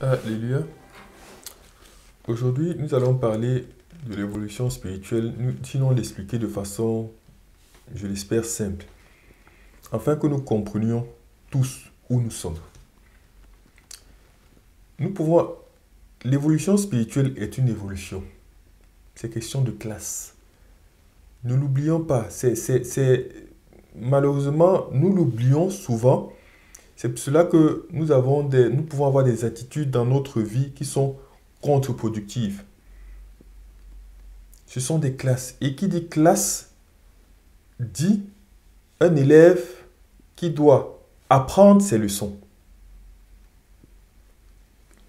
Alléluia. Aujourd'hui, nous allons parler de l'évolution spirituelle, sinon l'expliquer de façon, je l'espère, simple, afin que nous comprenions tous où nous sommes. L'évolution spirituelle est une évolution. C'est question de classe. Ne l'oublions pas. Malheureusement, nous l'oublions souvent. C'est pour cela que nous pouvons avoir des attitudes dans notre vie qui sont contre-productives. Ce sont des classes. Et qui dit classe, dit un élève qui doit apprendre ses leçons.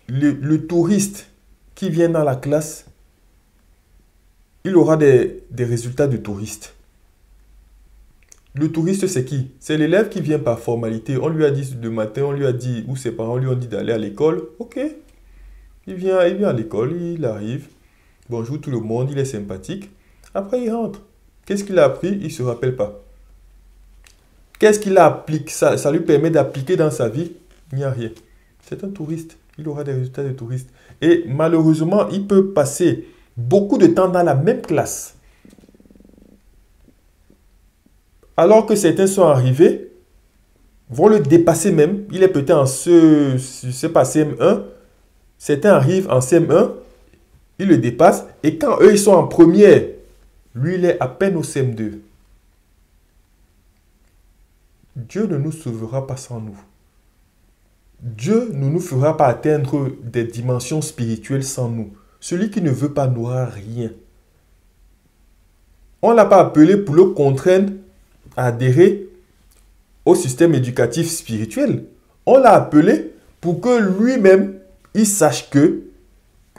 Le touriste qui vient dans la classe, il aura des résultats de touriste. Le touriste, c'est qui? C'est l'élève qui vient par formalité. On lui a dit le matin, on lui a dit, ou ses parents lui ont dit d'aller à l'école. Ok. Il vient à l'école, il arrive. Bonjour tout le monde, il est sympathique. Après, il rentre. Qu'est-ce qu'il a appris? Il ne se rappelle pas. Qu'est-ce qu'il a appliqué? Ça lui permet d'appliquer dans sa vie? Il n'y a rien. C'est un touriste. Il aura des résultats de touriste. Et malheureusement, il peut passer beaucoup de temps dans la même classe. Alors que certains sont arrivés, vont le dépasser même. Il est peut-être en CM1. Certains arrivent en CM1, ils le dépassent. Et quand eux, ils sont en première, lui, il est à peine au CM2. Dieu ne nous sauvera pas sans nous. Dieu ne nous fera pas atteindre des dimensions spirituelles sans nous. Celui qui ne veut pas n'aura rien. On ne l'a pas appelé pour le contraindre à adhérer au système éducatif spirituel. On l'a appelé pour que lui-même, il sache que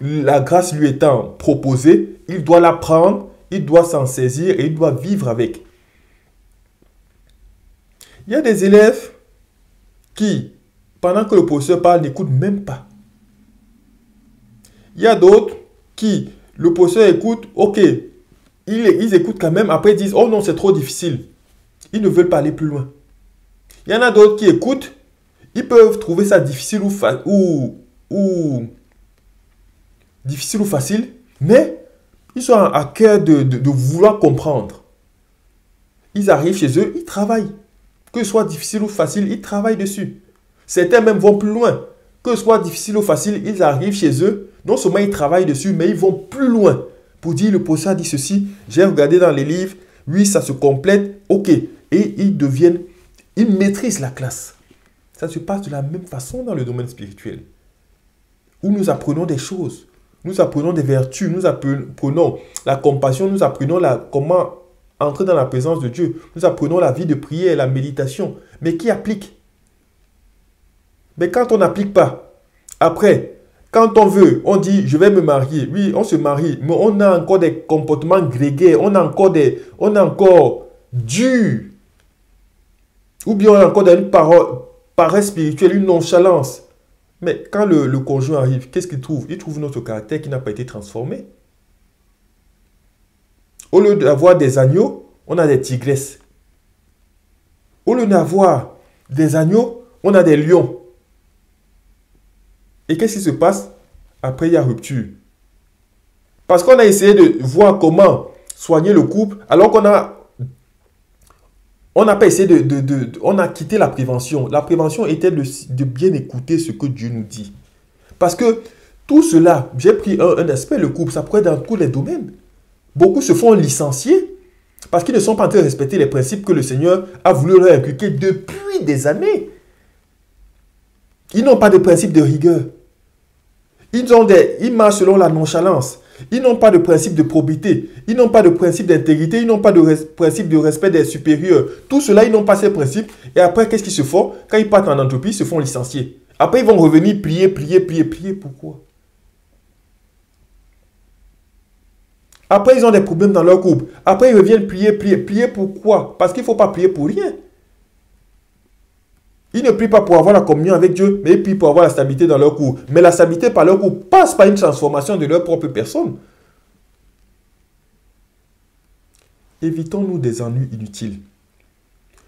la grâce lui étant proposée, il doit la prendre, il doit s'en saisir et il doit vivre avec. Il y a des élèves qui, pendant que le professeur parle, n'écoutent même pas. Il y a d'autres qui, le professeur écoute, ok, ils écoutent quand même, après ils disent, oh non, c'est trop difficile. Ils ne veulent pas aller plus loin. Il y en a d'autres qui écoutent, ils peuvent trouver ça difficile difficile ou facile, mais ils sont à cœur de vouloir comprendre. Ils arrivent chez eux, ils travaillent. Que ce soit difficile ou facile, ils travaillent dessus. Certains même vont plus loin. Que ce soit difficile ou facile, ils arrivent chez eux. Non seulement ils travaillent dessus, mais ils vont plus loin. Pour dire, le professeur dit ceci, j'ai regardé dans les livres, oui, ça se complète, ok. Et ils maîtrisent la classe. Ça se passe de la même façon dans le domaine spirituel. Où nous apprenons des choses. Nous apprenons des vertus, nous apprenons la compassion, nous apprenons comment entrer dans la présence de Dieu. Nous apprenons la vie de prière, la méditation. Mais qui applique? Mais quand on n'applique pas, après, quand on veut, on dit, je vais me marier. Oui, on se marie, mais on a encore des comportements grégaires, on a encore dur. Ou bien on a encore une paresse spirituelle, une nonchalance. Mais quand le conjoint arrive, qu'est-ce qu'il trouve? Il trouve notre caractère qui n'a pas été transformé. Au lieu d'avoir des agneaux, on a des tigresses. Au lieu d'avoir des agneaux, on a des lions. Et qu'est-ce qui se passe? Après, il y a rupture. Parce qu'on a essayé de voir comment soigner le couple, alors qu'on n'a pas essayé on a quitté la prévention. La prévention était de bien écouter ce que Dieu nous dit. Parce que tout cela, j'ai pris un aspect, le couple, ça pourrait être dans tous les domaines. Beaucoup se font licencier parce qu'ils ne sont pas en train de respecter les principes que le Seigneur a voulu leur inculquer depuis des années. Ils n'ont pas de principe de rigueur. Ils marchent selon la nonchalance. Ils n'ont pas de principe de probité. Ils n'ont pas de principe d'intégrité. Ils n'ont pas de principe de respect des supérieurs. Tout cela, ils n'ont pas ces principes. Et après, qu'est-ce qu'ils se font? Quand ils partent en entreprise, ils se font licencier. Après, ils vont revenir prier. Pourquoi? Après, ils ont des problèmes dans leur couple. Après, ils reviennent prier. Pourquoi? Parce qu'il ne faut pas prier pour rien. Ils ne prient pas pour avoir la communion avec Dieu, mais ils prient pour avoir la stabilité dans leur couple. Mais la stabilité par leur couple passe par une transformation de leur propre personne. Évitons-nous des ennuis inutiles.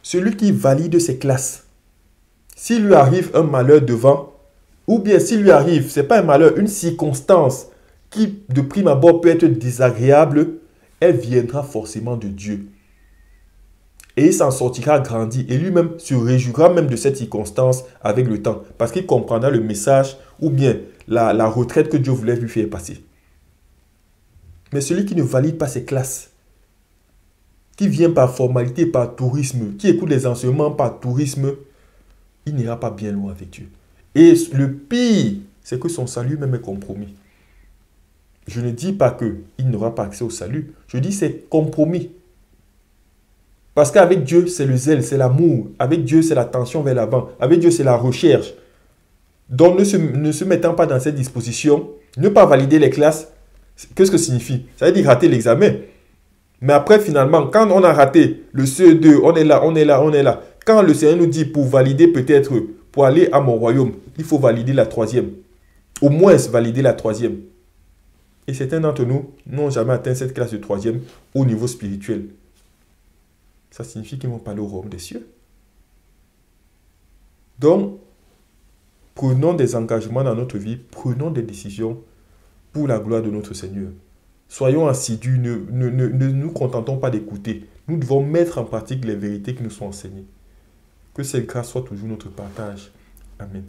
Celui qui valide ses classes, s'il lui arrive un malheur devant, Ou bien s'il lui arrive, ce n'est pas un malheur, une circonstance qui de prime abord peut être désagréable, elle viendra forcément de Dieu. Et il s'en sortira grandi. Et lui-même se réjouira même de cette circonstance avec le temps. Parce qu'il comprendra le message ou bien la retraite que Dieu voulait lui faire passer. Mais celui qui ne valide pas ses classes, qui vient par formalité, par tourisme, qui écoute les enseignements par tourisme, il n'ira pas bien loin avec Dieu. Et le pire, c'est que son salut même est compromis. Je ne dis pas qu'il n'aura pas accès au salut. Je dis c'est compromis. Parce qu'avec Dieu, c'est le zèle, c'est l'amour. Avec Dieu, c'est l'attention vers l'avant. Avec Dieu, c'est la recherche. Donc, ne se mettant pas dans cette disposition, ne pas valider les classes, qu'est-ce que ça signifie? Ça veut dire rater l'examen. Mais après, finalement, quand on a raté le CE2, on est là, on est là, on est là. Quand le Seigneur nous dit pour valider peut-être, pour aller à mon royaume, il faut valider la troisième. Au moins valider la troisième. Et certains d'entre nous n'ont jamais atteint cette classe de troisième au niveau spirituel. Ça signifie qu'ils vont pas aller au royaume des cieux. Donc, prenons des engagements dans notre vie, prenons des décisions pour la gloire de notre Seigneur. Soyons assidus, ne nous contentons pas d'écouter. Nous devons mettre en pratique les vérités qui nous sont enseignées. Que cette grâce soit toujours notre partage. Amen.